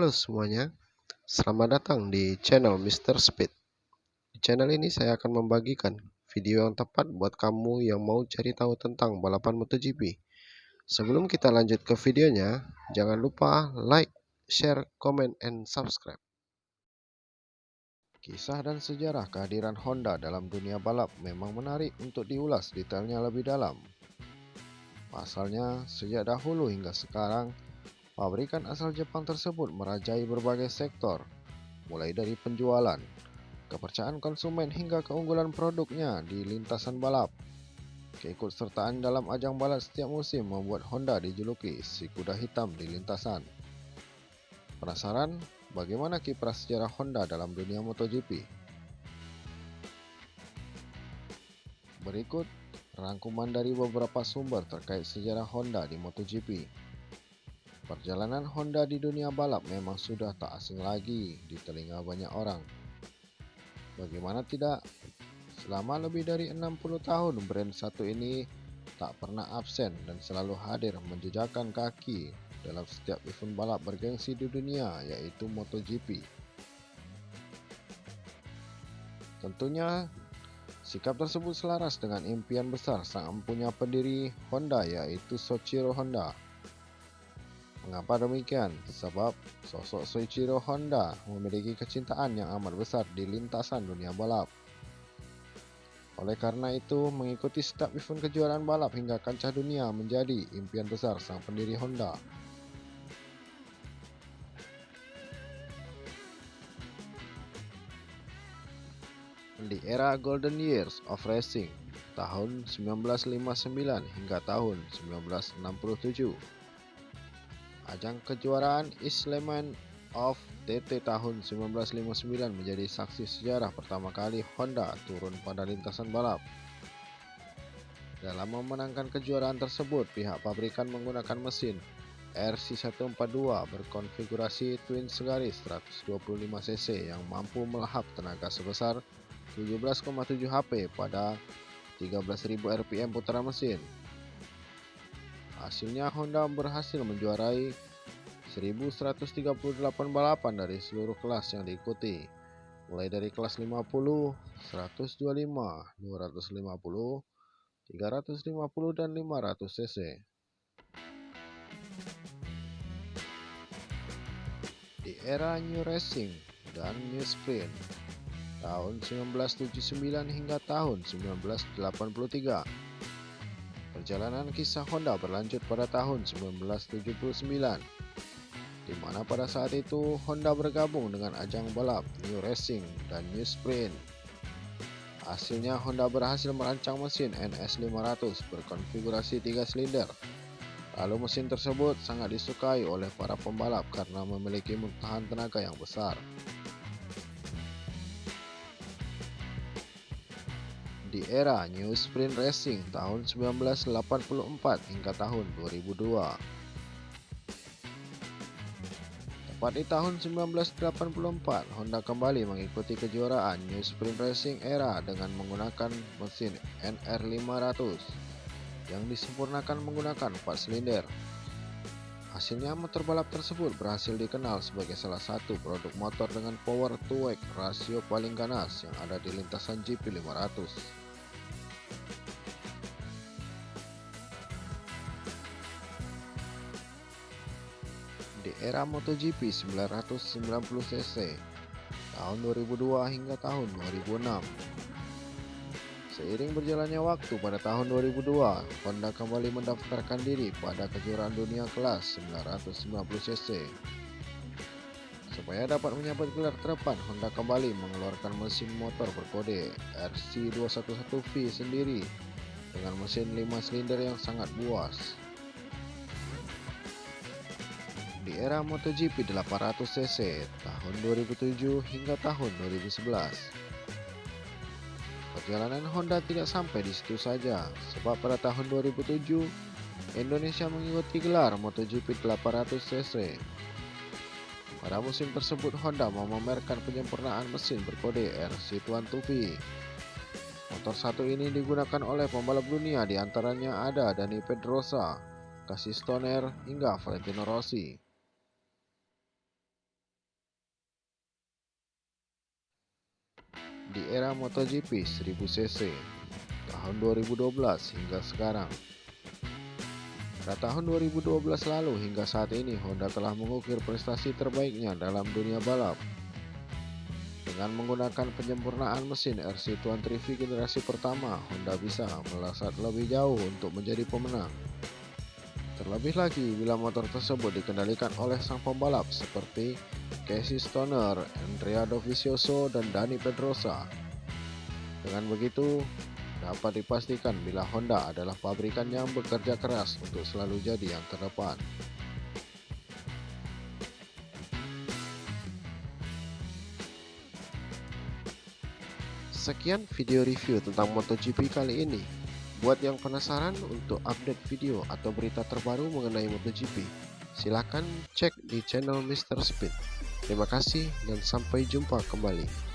Halo semuanya, selamat datang di channel Mr. Speed. Di channel ini saya akan membagikan video yang tepat buat kamu yang mau cari tahu tentang balapan MotoGP. Sebelum kita lanjut ke videonya, jangan lupa like, share, comment, and subscribe. Kisah dan sejarah kehadiran Honda dalam dunia balap memang menarik untuk diulas detailnya lebih dalam. Pasalnya, sejak dahulu hingga sekarang, pabrikan asal Jepang tersebut merajai berbagai sektor, mulai dari penjualan, kepercayaan konsumen hingga keunggulan produknya di lintasan balap. Keikutsertaan dalam ajang balap setiap musim membuat Honda dijuluki si kuda hitam di lintasan. Penasaran bagaimana kiprah sejarah Honda dalam dunia MotoGP? Berikut rangkuman dari beberapa sumber terkait sejarah Honda di MotoGP. Perjalanan Honda di dunia balap memang sudah tak asing lagi di telinga banyak orang. Bagaimana tidak? Selama lebih dari 60 tahun brand satu ini tak pernah absen dan selalu hadir menjejakkan kaki dalam setiap event balap bergengsi di dunia, yaitu MotoGP. Tentunya sikap tersebut selaras dengan impian besar sang empunya pendiri Honda, yaitu Soichiro Honda. Mengapa demikian? Sebab sosok Soichiro Honda memiliki kecintaan yang amat besar di lintasan dunia balap. Oleh karena itu, mengikuti setiap event kejuaraan balap hingga kancah dunia menjadi impian besar sang pendiri Honda. Di era Golden Years of Racing, tahun 1959 hingga tahun 1967, ajang kejuaraan Islamic of TT tahun 1959 menjadi saksi sejarah pertama kali Honda turun pada lintasan balap. Dalam memenangkan kejuaraan tersebut, pihak pabrikan menggunakan mesin RC142 berkonfigurasi twin segaris 125 cc yang mampu melahap tenaga sebesar 17,7 HP pada 13.000 rpm putaran mesin. Hasilnya Honda berhasil menjuarai 1138 balapan dari seluruh kelas yang diikuti, mulai dari kelas 50, 125, 250, 350 dan 500 cc. Di era New Racing dan New Sprint tahun 1979 hingga tahun 1983, perjalanan kisah Honda berlanjut pada tahun 1979, di mana pada saat itu Honda bergabung dengan ajang balap New Racing dan New Sprint. Hasilnya Honda berhasil merancang mesin NS500 berkonfigurasi 3 silinder. Lalu mesin tersebut sangat disukai oleh para pembalap karena memiliki muntahan tenaga yang besar. Di era New Sprint Racing tahun 1984 hingga tahun 2002. Tepat di tahun 1984, Honda kembali mengikuti kejuaraan New Sprint Racing era dengan menggunakan mesin NR500 yang disempurnakan menggunakan 4 silinder. Hasilnya motor balap tersebut berhasil dikenal sebagai salah satu produk motor dengan power to weight rasio paling ganas yang ada di lintasan GP500. Di era MotoGP 990cc tahun 2002 hingga tahun 2006. Seiring berjalannya waktu pada tahun 2002, Honda kembali mendaftarkan diri pada kejuaraan dunia kelas 990cc. Supaya dapat menyabet gelar terdepan, Honda kembali mengeluarkan mesin motor berkode RC211V sendiri dengan mesin 5 silinder yang sangat buas. Di era MotoGP 800cc tahun 2007 hingga tahun 2011. Perjalanan Honda tidak sampai di situ saja, sebab pada tahun 2007 Indonesia mengikuti gelar MotoGP 800cc. Pada musim tersebut Honda memamerkan penyempurnaan mesin berkode RC122V. Motor satu ini digunakan oleh pembalap dunia, diantaranya ada Dani Pedrosa, Casey Stoner hingga Valentino Rossi. Di era MotoGP 800cc tahun 2007 hingga tahun 2011. Perjalanan Honda tidak sampai di situ saja, sebab pada tahun 2007 Indonesia mengikuti gelar MotoGP 800cc. Pada musim tersebut Honda memamerkan penyempurnaan mesin berkode RC122V. Motor satu ini digunakan oleh pembalap dunia, diantaranya ada Dani Pedrosa, Casey Stoner hingga Valentino Rossi. di era MotoGP 1000cc tahun 2012 hingga sekarang. Pada tahun 2012 lalu hingga saat ini, Honda telah mengukir prestasi terbaiknya dalam dunia balap. Dengan menggunakan penyempurnaan mesin RC23 generasi pertama, Honda bisa melesat lebih jauh untuk menjadi pemenang. Terlebih lagi bila motor tersebut dikendalikan oleh sang pembalap seperti Casey Stoner, Andrea Dovizioso, dan Dani Pedrosa. Dengan begitu, dapat dipastikan bila Honda adalah pabrikan yang bekerja keras untuk selalu jadi yang terdepan. Sekian video review tentang MotoGP kali ini. Buat yang penasaran untuk update video atau berita terbaru mengenai MotoGP, silakan cek di channel Mr. Speed. Terima kasih dan sampai jumpa kembali.